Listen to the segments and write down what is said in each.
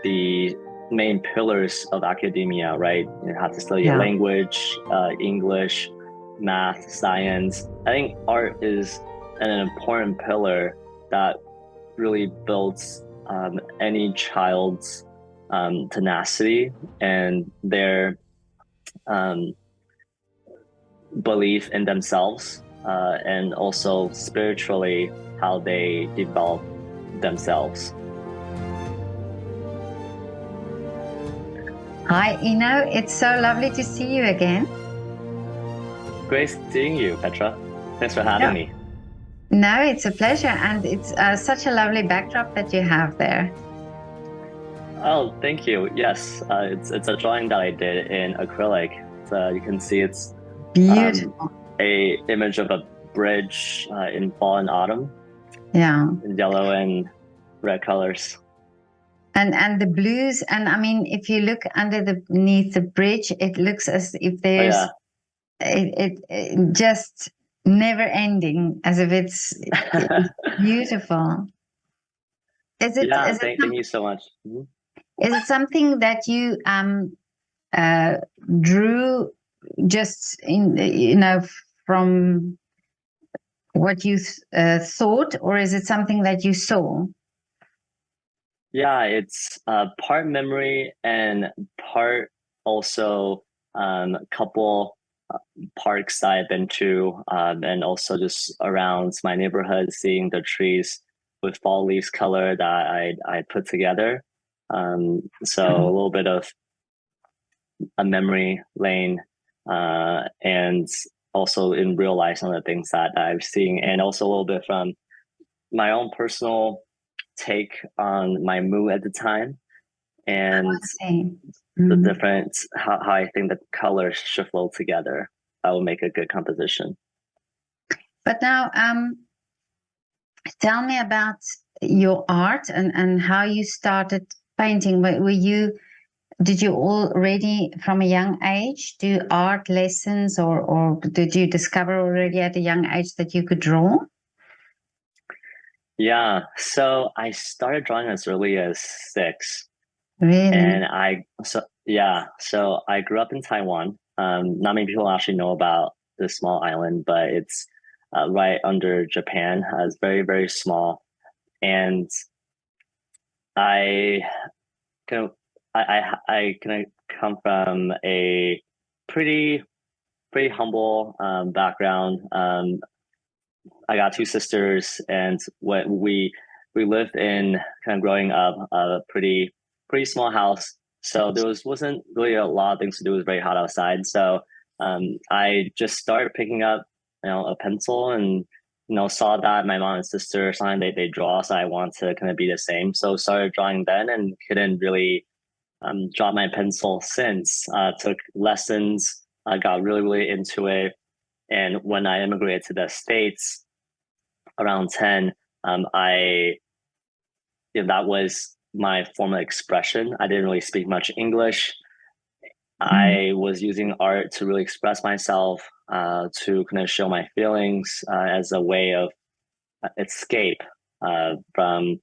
the main pillars of academia, right? You have to study Yeah. language, English, math, science. I think art is an important pillar that really builds any child's tenacity and their um, belief in themselves, and also spiritually how they develop themselves. Hi, Ino. It's so lovely to see you again. Great seeing you, Petra. Thanks for having me. No, it's a pleasure. And it's such a lovely backdrop that you have there. Oh, thank you. Yes, it's a drawing that I did in acrylic. You can see it's Beautiful. a image of a bridge in fall and autumn. Yeah. In yellow and red colors. And the blues, and I mean, if you look underneath the bridge, it looks as if there's it just never ending, as if it's beautiful. Thank you so much. Mm-hmm. Is it something that you drew just from what you thought, or is it something that you saw? Yeah, it's part memory and part also a couple parks I've been to, and also just around my neighborhood, seeing the trees with fall leaves color that I put together. So a little bit of a memory lane, and also in real life some of the things that I've seen, and also a little bit from my own personal take on my mood at the time, and the different how I think the colors should flow together. That will make a good composition. But now, tell me about your art and how you started painting. Did you already from a young age do art lessons, or did you discover already at a young age that you could draw? Yeah, so I started drawing as early as 6. Really? And so I grew up in Taiwan. Not many people actually know about this small island, but it's right under Japan. It's very, very small. And I kind of I kind of come from a pretty humble background. I got 2 sisters, and when we lived in, kind of growing up, a pretty small house. So there wasn't really a lot of things to do. It was very hot outside. So I just started picking up, a pencil, and saw that my mom and sister something they draw, so I want to kind of be the same. So started drawing then, and couldn't really draw my pencil since. Took lessons, got really into it, and when I immigrated to the States around 10, that was my form of expression. I didn't really speak much English. I was using art to really express myself, to kind of show my feelings, as a way of escape from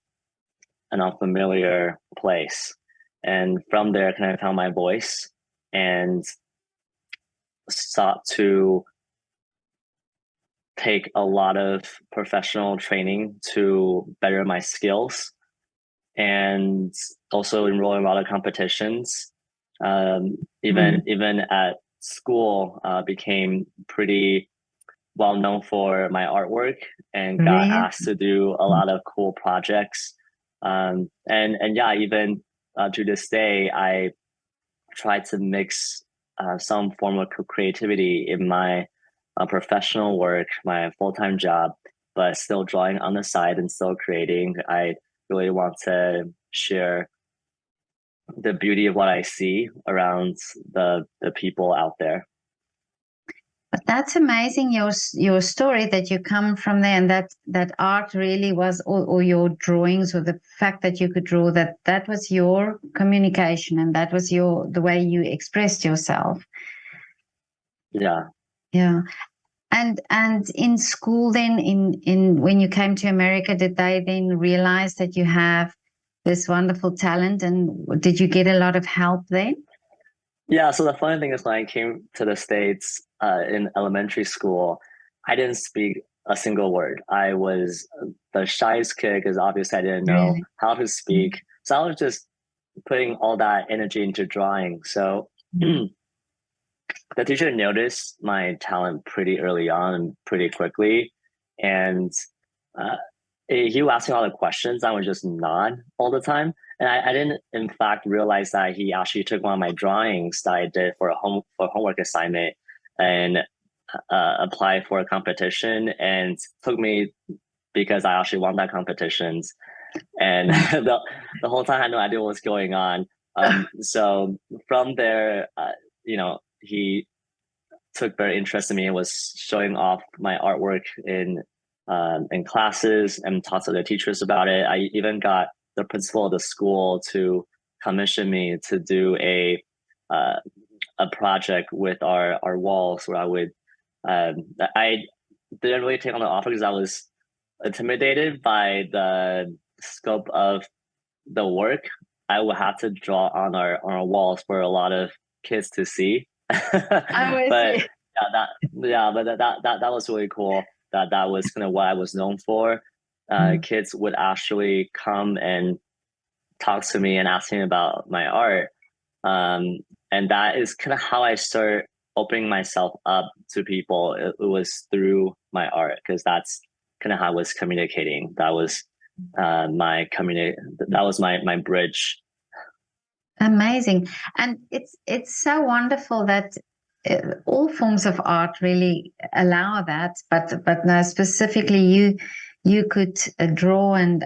an unfamiliar place. And from there, kind of found my voice and sought to take a lot of professional training to better my skills, and also enroll in a lot of competitions. Even at school, became pretty well known for my artwork, and got asked to do a lot of cool projects. And yeah, even to this day, I try to mix some form of creativity in my professional work, my full-time job, but still drawing on the side and still creating. I really want to share the beauty of what I see around the people out there. But that's amazing, your story, that you come from there, and that art really was, or your drawings, or the fact that you could draw, that was your communication, and that was the way you expressed yourself. Yeah. And in school then, in when you came to America, did they then realize that you have this wonderful talent. And did you get a lot of help then? Yeah, so the funny thing is when I came to the States in elementary school, I didn't speak a single word. I was the shyest kid because obviously I didn't know Really? how to speak. So I was just putting all that energy into drawing. So Mhm. the teacher noticed my talent pretty early on and pretty quickly. And uh, he would ask me all the questions. I would just nod all the time. And I didn't, in fact, realize that he actually took one of my drawings that I did for a homework assignment and applied for a competition and took me because I actually won that competitions. And the whole time I had no idea what was going on. So from there, he took very interest in me and was showing off my artwork in classes and talked to the teachers about it. I even got the principal of the school to commission me to do uh, a project with our walls where I didn't really take on the offer because I was intimidated by the scope of the work. I would have to draw on our walls for a lot of kids to see. I will But see. that was really cool. That was kind of what I was known for. Mm. Kids would actually come and talk to me and ask me about my art. Um, and that is kind of how I started opening myself up to people. It was through my art because that's kind of how I was communicating. That was that was my bridge. Amazing. And it's so wonderful that all forms of art really allow that, but now specifically you could draw and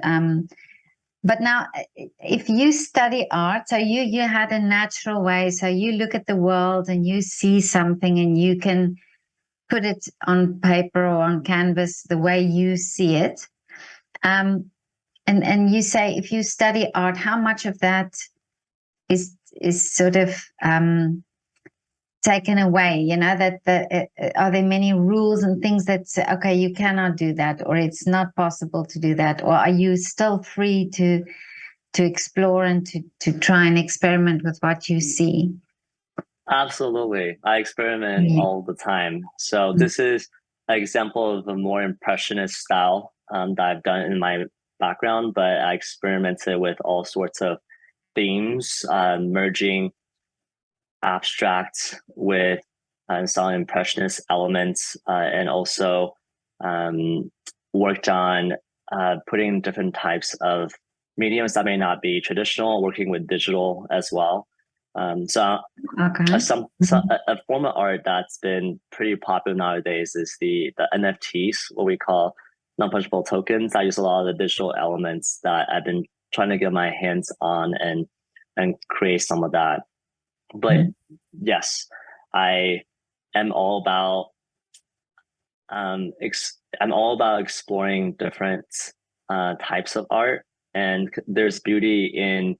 but now if you study art, so you had a natural way, so you look at the world and you see something and you can put it on paper or on canvas the way you see it. Um, and you say if you study art, how much of that is sort of taken away, you know, are there many rules and things that say, okay, you cannot do that, or it's not possible to do that, or are you still free to explore and to try and experiment with what you see? Absolutely. I experiment Yeah. all the time. So this is an example of a more impressionist style that I've done in my background, but I experimented with all sorts of themes, merging abstract with some impressionist elements, and also um, worked on putting different types of mediums that may not be traditional, working with digital as well. So Okay. a form of art that's been pretty popular nowadays is the NFTs, what we call non-fungible tokens. I use a lot of the digital elements that I've been trying to get my hands on and create some of that. But yes, I am all about I'm all about exploring different types of art, and there's beauty in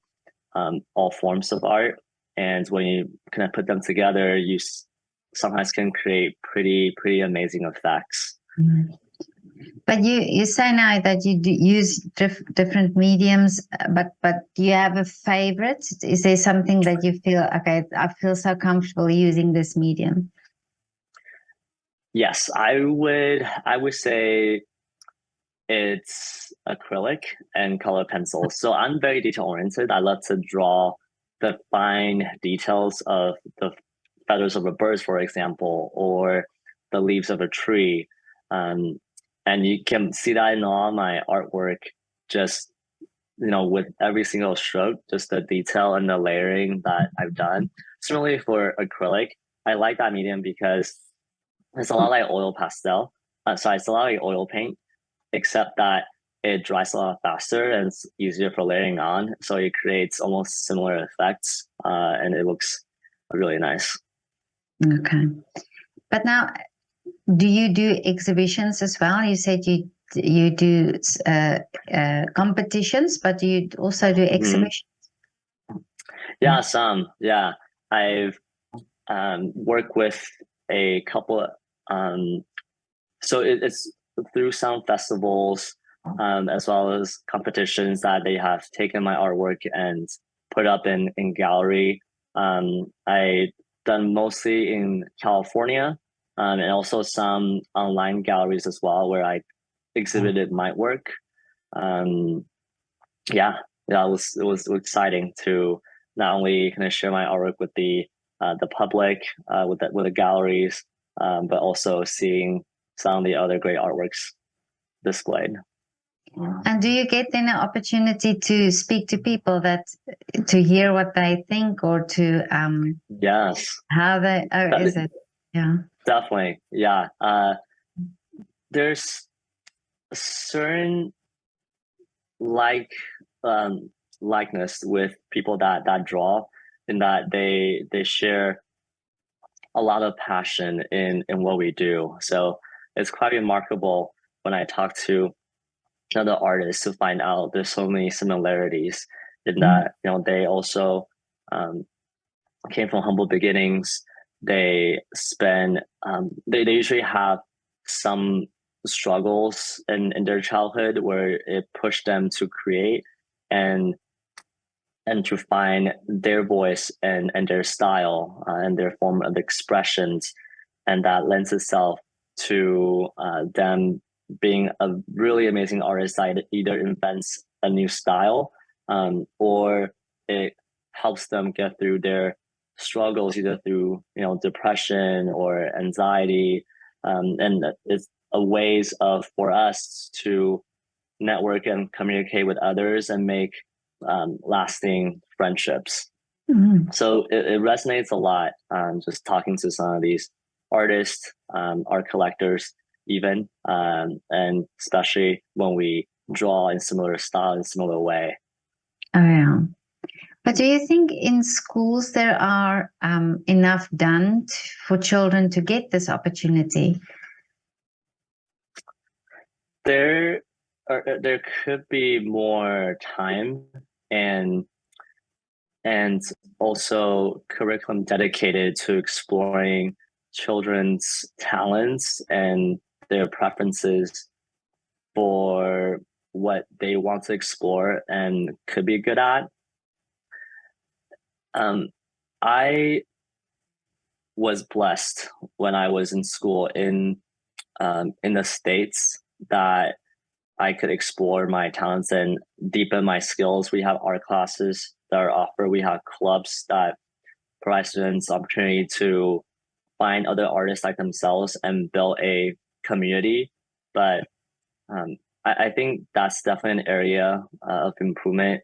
all forms of art. And when you kind of put them together, sometimes can create pretty amazing effects. Mhm. But you say now that you do use different mediums, but do you have a favorite? Is there something that you feel, okay, I feel so comfortable using this medium? Yes, I would say it's acrylic and color pencils. So I'm very detail oriented. I love to draw the fine details of the feathers of a bird, for example, or the leaves of a tree. Um, and you can see that in all my artwork, just with every single stroke, just the detail and the layering that I've done. Similarly for acrylic, I like that medium because it's a lot like oil pastel. Sorry, it's a lot like oil paint, except that it dries a lot faster and it's easier for layering on. So it creates almost similar effects, and it looks really nice. Okay. But now, do you do exhibitions as well? You said you do competitions, but do you also do Mhm. exhibitions? Yeah, some. Yeah, I've worked with a couple. Um, so it's through some festivals. as well as competitions that they have taken my artwork and put up in gallery. I done mostly in California, and also some online galleries as well, where I exhibited my work. Um, yeah, yeah, it was exciting to not only kind of share my artwork with the public, with the galleries, but also seeing some of the other great artworks displayed. And do you get then an opportunity to speak to people to hear what they think, or to Yes, how they, oh, is it? Yeah. definitely. Yeah. There's a certain like likeness with people that draw, in that they share a lot of passion in what we do. So it's quite remarkable when I talk to other artists to find out there's so many similarities in that, they also um, came from humble beginnings. They usually have some struggles in their childhood where it pushed them to create and to find their voice and their style, and their form of expressions, and that lends itself to them being a really amazing artist that either invents a new style, or it helps them get through their struggles, either through depression or anxiety, and it's a ways of for us to network and communicate with others and make lasting friendships. Mm-hmm. So it resonates a lot, just talking to some of these artists, art collectors, even, and especially when we draw in similar style, in similar way. Oh, yeah. But do you think in schools there are enough done for children to get this opportunity? There could be more time and also curriculum dedicated to exploring children's talents and their preferences for what they want to explore and could be good at. I was blessed when I was in school in the States, that I could explore my talents and deepen my skills. We have art classes that are offered. We have clubs that provide students opportunity to find other artists like themselves and build a community. But I think that's definitely an area of improvement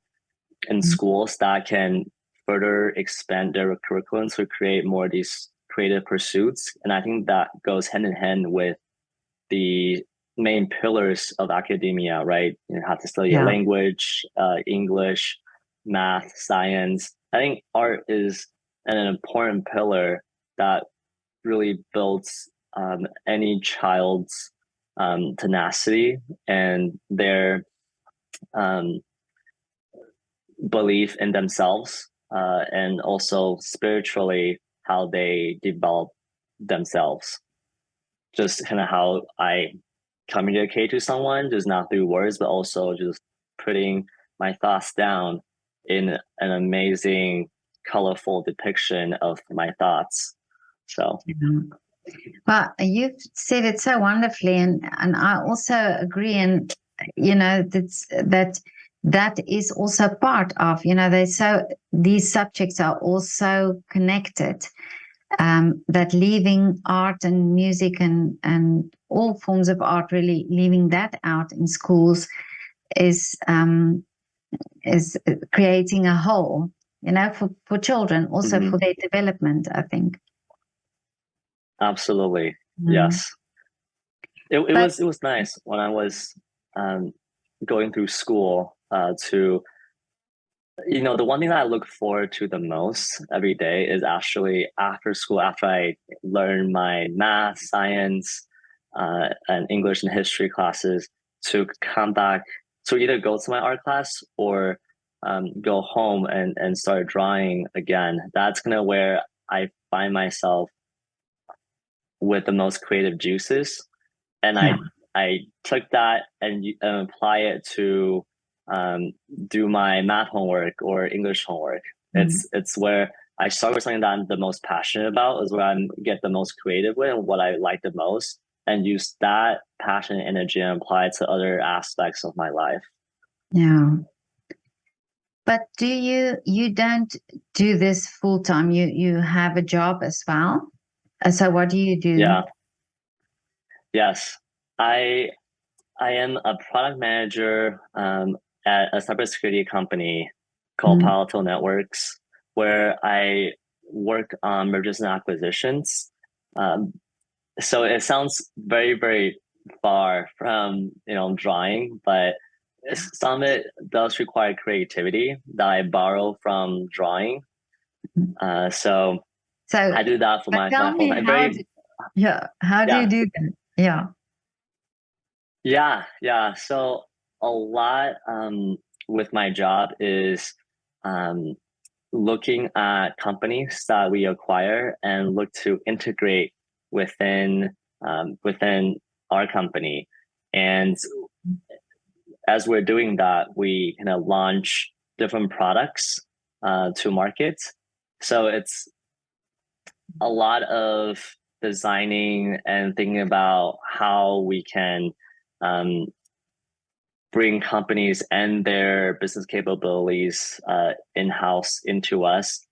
in schools that can further expand their curriculum to create more of these creative pursuits. And I think that goes hand in hand with the main pillars of academia, right? You have to study a language, English, math, science. I think art is an important pillar that really builds any child's tenacity and their um, belief in themselves, and also spiritually how they develop themselves. Just kind of how I communicate to someone, just not through words, but also just putting my thoughts down in an amazing, colorful depiction of my thoughts. So, well, you've said it so wonderfully, and I also agree. And that is also part of, these subjects are also connected. That leaving art and music and all forms of art, really leaving that out in schools is creating a hole, for children, also for their development, I think. Absolutely. Yes. It was nice when I was going through school, to the one thing that I look forward to the most every day is actually after school, after I learn my math, science, and English and history classes, to come back to either go to my art class or go home and start drawing again. That's kind of where I find myself with the most creative juices. And I took that and apply it to do my math homework or English homework. It's where I start with something that I'm the most passionate about, is where I get the most creative with and what I like the most, and use that passion and energy and apply it to other aspects of my life. Yeah. But you don't do this full time? You have a job as well. So what do you do? Yeah. Yes. I am a product manager at a cybersecurity company called Palo Alto Networks, where I work on mergers and acquisitions. So it sounds very, very far from drawing, but some of it does require creativity that I borrow from drawing. So I do that for my tell me full-time. how do you do that? Yeah. So a lot with my job is looking at companies that we acquire and look to integrate within our company. And as we're doing that, we kind of launch different products to market. So it's a lot of designing and thinking about how we can bring companies and their business capabilities in-house into us,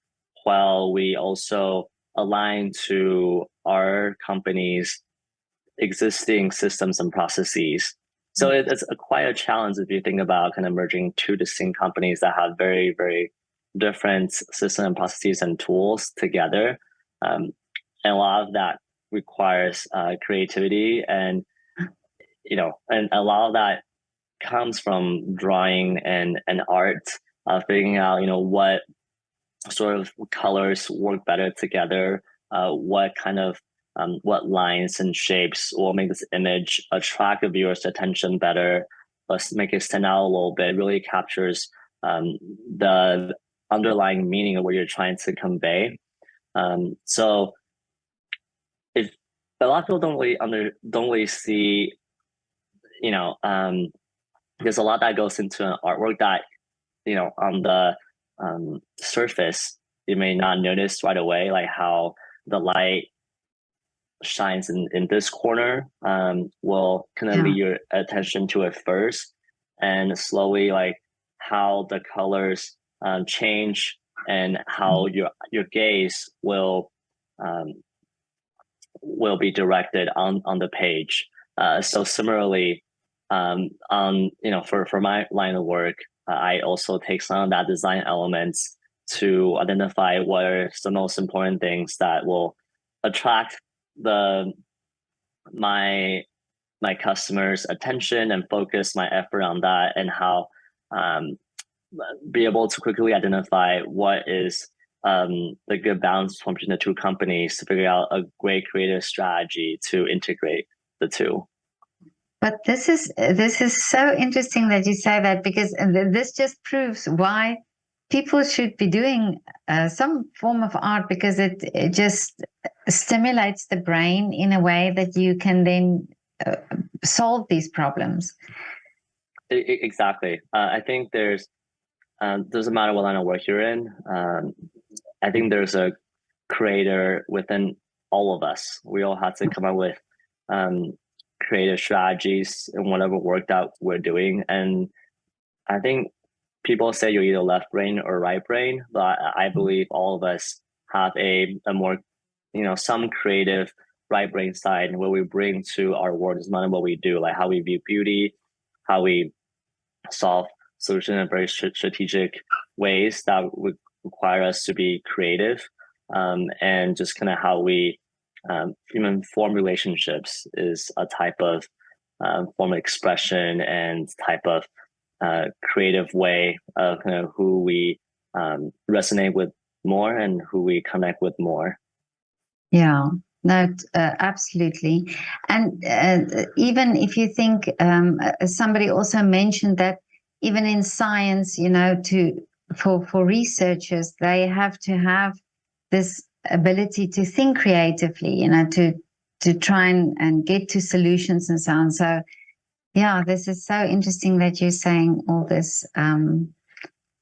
while we also align to our company's existing systems and processes. So it's quite a challenge if you think about kind of merging two distinct companies that have very, very different systems and processes and tools together. And a lot of that requires creativity, and and a lot of that comes from drawing and art, figuring out what sort of colors work better together, what kind of what lines and shapes will make this image attract the viewer's attention better, let's make it stand out a little bit, really captures the underlying meaning of what you're trying to convey. So if a lot of people don't really see, there's a lot that goes into an artwork that on the surface you may not notice right away, like how the light shines in this corner will kind of lead your attention to it first, and slowly like how the colors change and how your gaze will be directed on the page. So similarly, on for my line of work, I also take some of that design elements to identify what are the most important things that will attract my customers' attention and focus my effort on that, and how be able to quickly identify what is the good balance between the two companies to figure out a great creative strategy to integrate the two. But this is so interesting that you say that, because this just proves why people should be doing some form of art, because it just stimulates the brain in a way that you can then solve these problems. Exactly. I think doesn't matter what line of work you're in. I think there's a creator within all of us. We all have to come up with creative strategies in whatever work that we're doing. And I think people say you're either left brain or right brain, but I believe all of us have a more, some creative right brain side where we bring to our work is not what we do, like how we view beauty, how we solve solutions in very strategic ways that would require us to be creative, and just kind of how we even form relationships is a type of form of expression and type of creative way of kind of who we resonate with more and who we connect with more. Yeah, no, absolutely. And even if you think, somebody also mentioned that even in science, for researchers, they have to have this ability to think creatively, try and get to solutions and so on. So yeah, this is so interesting that you're saying all this.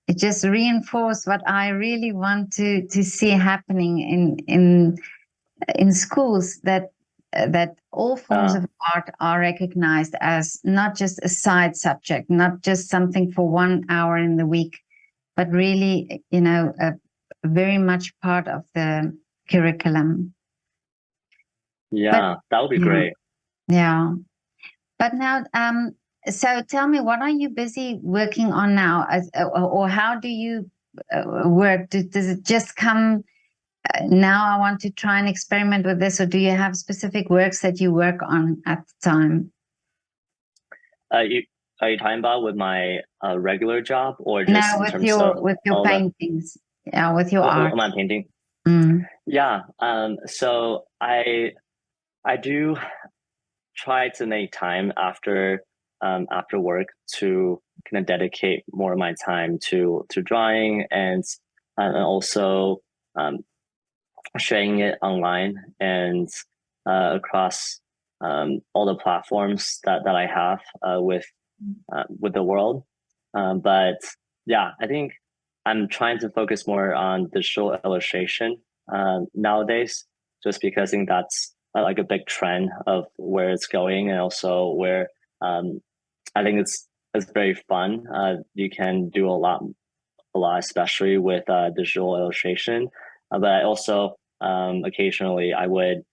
It just reinforced what I really want to see happening in schools, that that all forms of art are recognized as not just a side subject, not just something for 1 hour in the week, but really, very much part of the curriculum. Yeah, that would be great. Yeah. But now, so tell me, what are you busy working on now? Or how do you work? Does it just come now? I want to try and experiment with this, or do you have specific works that you work on at the time? Are you talking about with my regular job, or No, just in terms of with your paintings, yeah, with your art? my painting? Mm. Yeah. So I do try to make time after work to kind of dedicate more of my time to drawing, and also um, sharing it online and across all the platforms that I have with the world. But yeah, I think I'm trying to focus more on digital illustration nowadays, just because I think that's like a big trend of where it's going, and also where I think it's very fun. You can do a lot, especially with digital illustration. But I also occasionally I would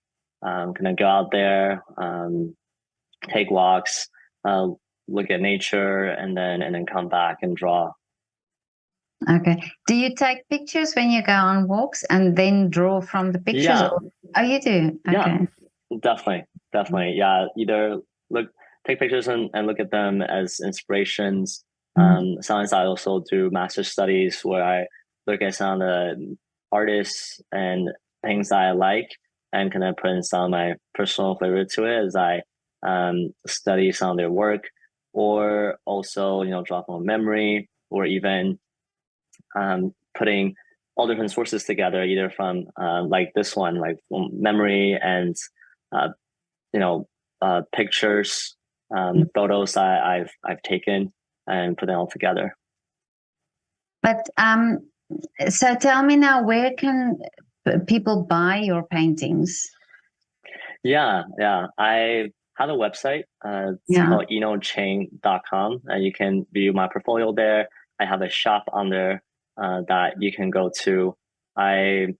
kind of go out there, take walks, uh, look at nature, and then come back and draw. Okay. Do you take pictures when you go on walks and then draw from the pictures? Yeah, Oh, you do? Okay. yeah, definitely. Yeah, either take pictures and look at them as inspirations. Sometimes I also do master studies where I look at some of the artists and things that I like, and kind of put in some of my personal flavor to it as I study some of their work, or also draw from memory, or even putting all different sources together, either from like this one, like from memory, and uh, pictures, photos that I've taken, and put them all together. But so tell me now, where can people buy your paintings? Yeah. I have a website. It's called inochang.com. You can view my portfolio there. I have a shop on there that you can go to. I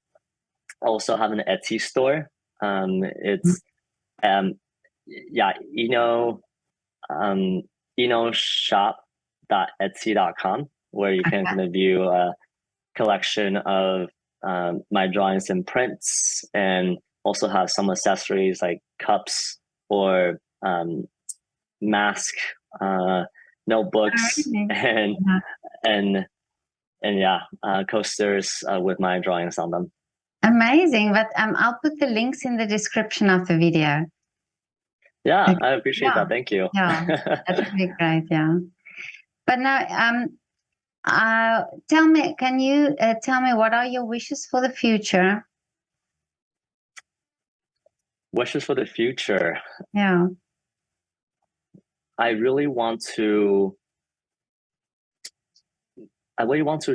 also have an Etsy store. It's yeah, inoshop.etsy.com, where you can kind of view a collection of my drawings and prints, and also have some accessories like cups, or mask, notebooks, and and yeah, coasters with my drawings on them. Amazing. But I'll put the links in the description of the video. Yeah, Okay. I appreciate that. Thank you. Yeah, that would be great. Yeah. But now, tell me, can you tell me what are your wishes for the future? Wishes for the future. Yeah. I really want to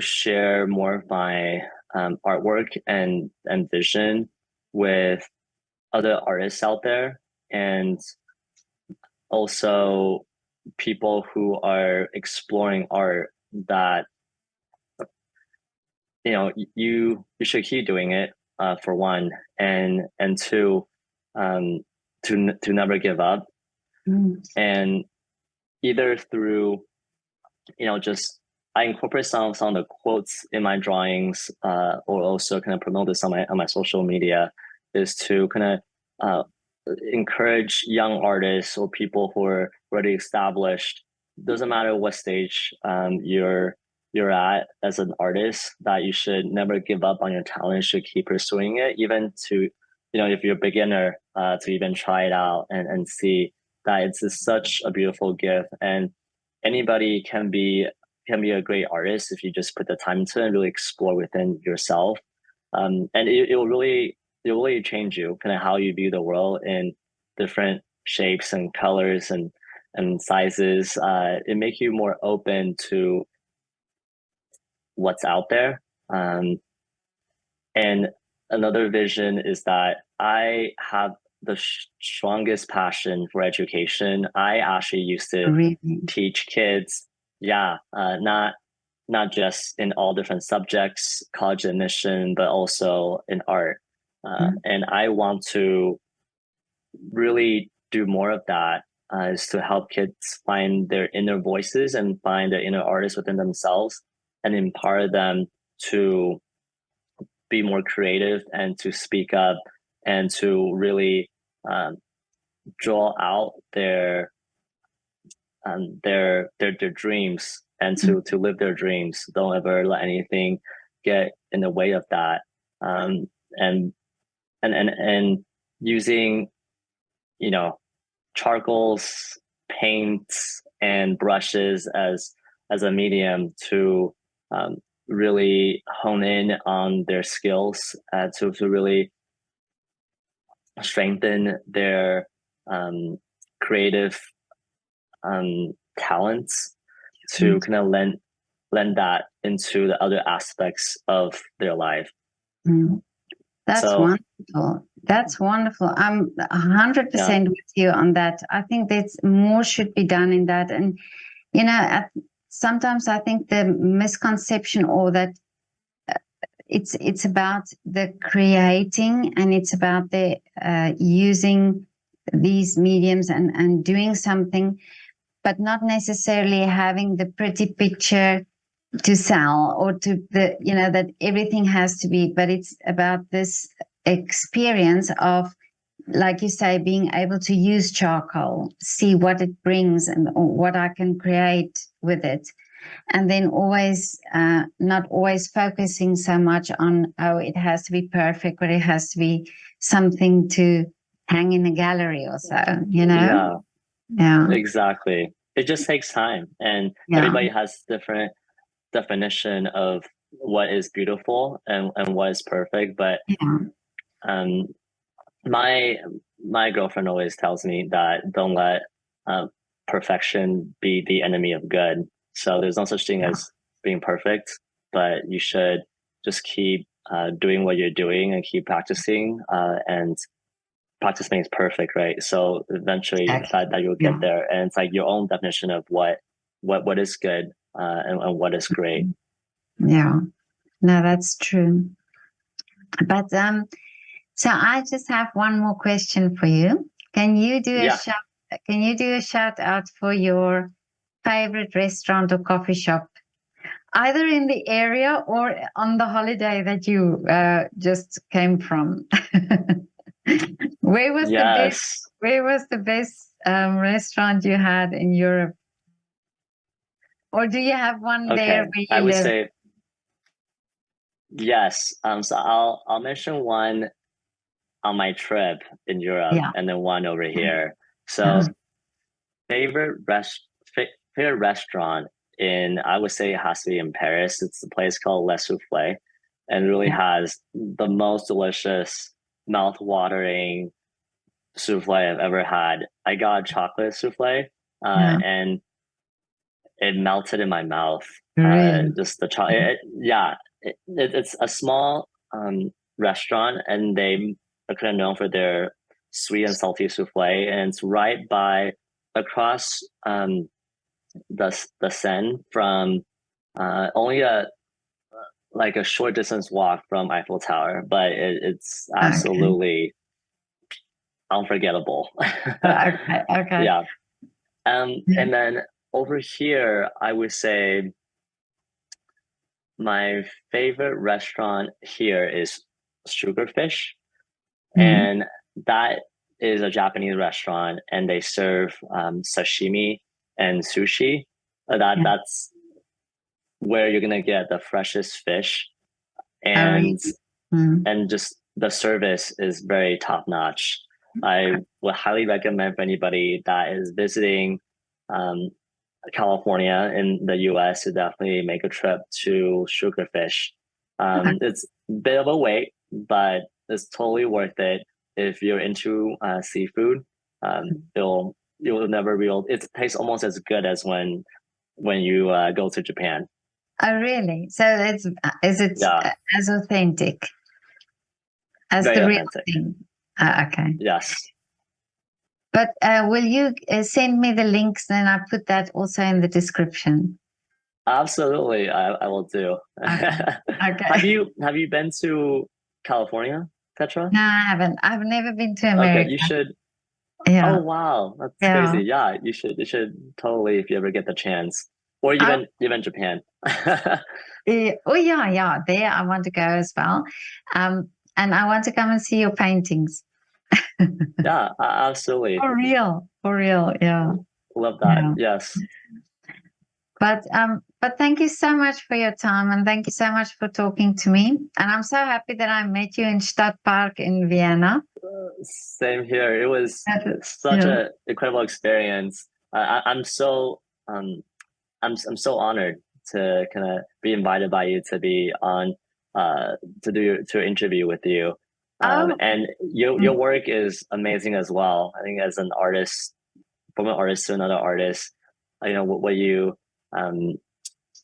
share more of my artwork and vision with other artists out there, and also people who are exploring art, that you should keep doing it, for one, and two, to never give up. And either through just I incorporate some of the quotes in my drawings, or also kind of promote this on my social media, is to kind of encourage young artists or people who are already established. Doesn't matter what stage you're at as an artist, that you should never give up on your talent. You should keep pursuing it, even to if you're a beginner, to even try it out, and see that it's such a beautiful gift, and anybody can be a great artist if you just put the time into it and really explore within yourself. And it will really really change you, kind of how you view the world in different shapes and colors and sizes. It makes you more open to what's out there. And another vision is that I have the strongest passion for education. I actually used to Really? teach kids, yeah, not just in all different subjects, college admission, but also in art. And I want to really do more of that, is to help kids find their inner voices and find their inner artists within themselves and empower them to be more creative and to speak up and to really um, draw out their dreams and to live their dreams. Don't ever let anything get in the way of that. Um, and and using, you know, charcoals, paints, and brushes as a medium to really hone in on their skills, to really strengthen their creative talents, to kind of lend that into the other aspects of their life. That's So wonderful. That's wonderful. I'm 100% with you on that. I think that more should be done in that. And, you know, sometimes I think the misconception or that it's about the creating and it's about the using these mediums and doing something, but not necessarily having the pretty picture to sell or to the, you know, that everything has to be, but it's about this experience of, like you say, being able to use charcoal, see what it brings and what I can create with it. And then always, not always focusing so much on, oh, it has to be perfect, or it has to be something to hang in a gallery or so, you know? Yeah, exactly. It just takes time, and everybody has different definition of what is beautiful and what is perfect. But my girlfriend always tells me that don't let perfection be the enemy of good. So there's no such thing as being perfect, but you should just keep doing what you're doing and keep practicing. And practice makes perfect, right? So eventually that you'll get there, and it's like your own definition of what is good and what is great. Yeah, no, that's true. But so I just have one more question for you. Can you do a shout? Can you do a shout out for your favorite restaurant or coffee shop, either in the area or on the holiday that you just came from? Where was the best? Where was the best restaurant you had in Europe? Or do you have one there where you I would live? say yes. So I'll mention one on my trip in Europe, and then one over here. So favorite restaurant in, I would say it has to be in Paris. It's a place called Soufle, and really has the most delicious, mouth-watering souffle I've ever had. I got a chocolate souffle, and it melted in my mouth. Really? Just the chocolate. It's a small restaurant, and they are kind of known for their sweet and salty souffle, and it's right by across the Seine from only a short distance walk from Eiffel Tower, but it's absolutely unforgettable. Okay. Yeah. And then over here, I would say my favorite restaurant here is Sugarfish, and that is a Japanese restaurant, and they serve sashimi and sushi. That's where you're gonna get the freshest fish, and just the service is very top notch. I would highly recommend for anybody that is visiting California in the US to definitely make a trip to Sugarfish. It's a bit of a wait, but it's totally worth it if you're into seafood. You'll never be able. It tastes almost as good as when you go to Japan. Oh, really? So is it Yeah, as authentic as very the real authentic. thing? Okay. Yes, But will you send me the links? Then I put that also in the description. absolutely. I will do. Okay. Have Okay. you been to California, Petra? No, I haven't. I've never been to Okay, America. you should. Oh Yeah. wow, that's Yeah. crazy. Yeah, you should totally if you ever get the chance, or I, even Japan. oh, yeah, yeah. There, I want to go as well. And I want to come and see your paintings. Yeah, absolutely. For real. Yeah. Love that. Yeah. Yes. But thank you so much for your time, and thank you so much for talking to me. And I'm so happy that I met you in Stadtpark in Vienna. Same here. It was That, such yeah. a incredible experience. I'm so I'm so honored to kind of be invited by you to be on to interview with you. Oh, And your work is amazing as well. I think as an artist, from an artist to another artist, you know what you um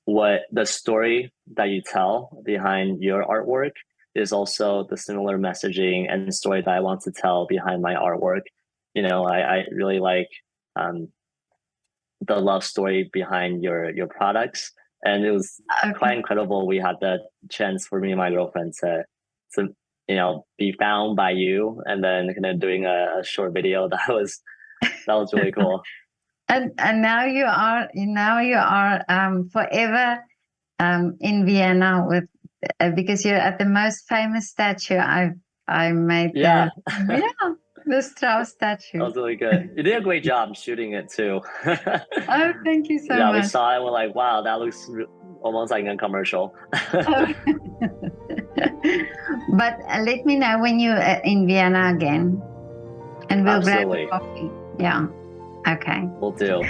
what the story that you tell behind your artwork is also the similar messaging and story that I want to tell behind my artwork. You know, I really like um, the love story behind your products, and it was okay. quite incredible. We had the chance for me and my girlfriend to you know be found by you, and then kind of doing a short video that was really cool. And now you are forever in Vienna with because you're at the most famous statue I made Yeah, the Strauss that statue. was really good. You did a great job shooting it too. Oh, thank you so Yeah, we much. saw it. We're like, wow, that looks almost like a commercial. Oh. But let me know when you're in Vienna again, and we'll grab a Absolutely, coffee. Yeah. Okay. we'll do.